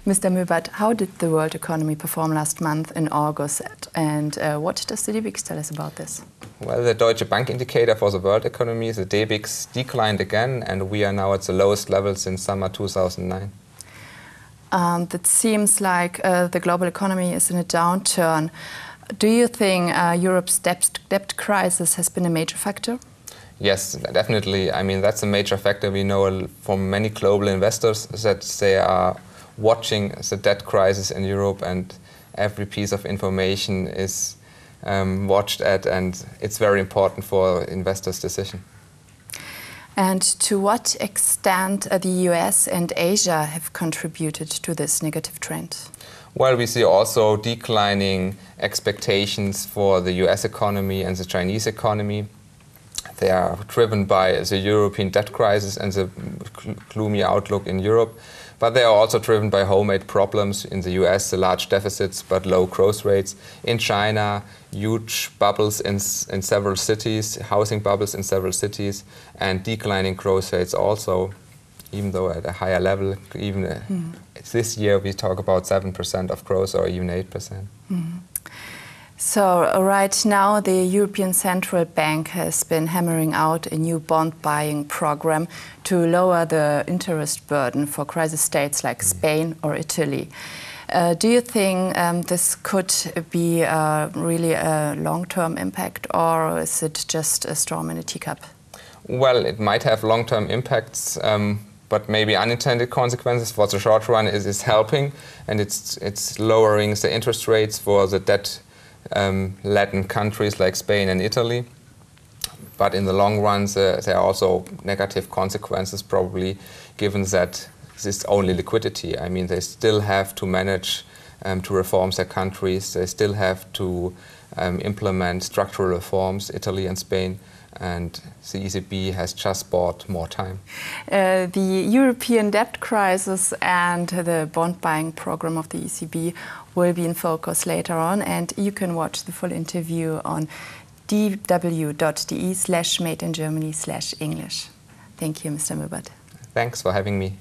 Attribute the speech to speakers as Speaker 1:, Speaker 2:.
Speaker 1: Mr. Möbert, how did the world economy perform last month in August, and what does the DBIX tell us about this?
Speaker 2: Well, the Deutsche Bank indicator for the world economy, the DBIX, declined again, and we are now at the lowest level since summer 2009.
Speaker 1: That seems like the global economy is in a downturn. Do you think Europe's debt crisis has been a major factor?
Speaker 2: Yes, definitely. I mean, that's a major factor. We know from many global investors that they are watching the debt crisis in Europe, and every piece of information is watched at, and it's very important for investors' decision.
Speaker 1: And to what extent the US and Asia have contributed to this negative trend?
Speaker 2: Well, we see also declining expectations for the US economy and the Chinese economy. They are driven by the European debt crisis and the gloomy outlook in Europe, but they are also driven by homemade problems. In the US, the large deficits but low growth rates. In China, huge bubbles in several cities, housing bubbles in several cities, and declining growth rates also, even though at a higher level. Even this year we talk about 7% of growth or even 8%.
Speaker 1: So right now the European Central Bank has been hammering out a new bond buying program to lower the interest burden for crisis states like Spain or Italy. Do you think this could be really a long-term impact, or is it just a storm in a teacup?
Speaker 2: Well, it might have long-term impacts, but maybe unintended consequences. For the short run, it is helping, and it's lowering the interest rates for the debt Latin countries like Spain and Italy. But in the long run, there are also negative consequences, probably, given that this is only liquidity. I mean, they still have to manage to reform their countries. They still have to implement structural reforms, Italy and Spain, and the ECB has just bought more time.
Speaker 1: The European debt crisis and the bond buying program of the ECB will be in focus later on, and you can watch the full interview on dw.de/madeingermany/English. Thank you, Mr. Möbert.
Speaker 2: Thanks for having me.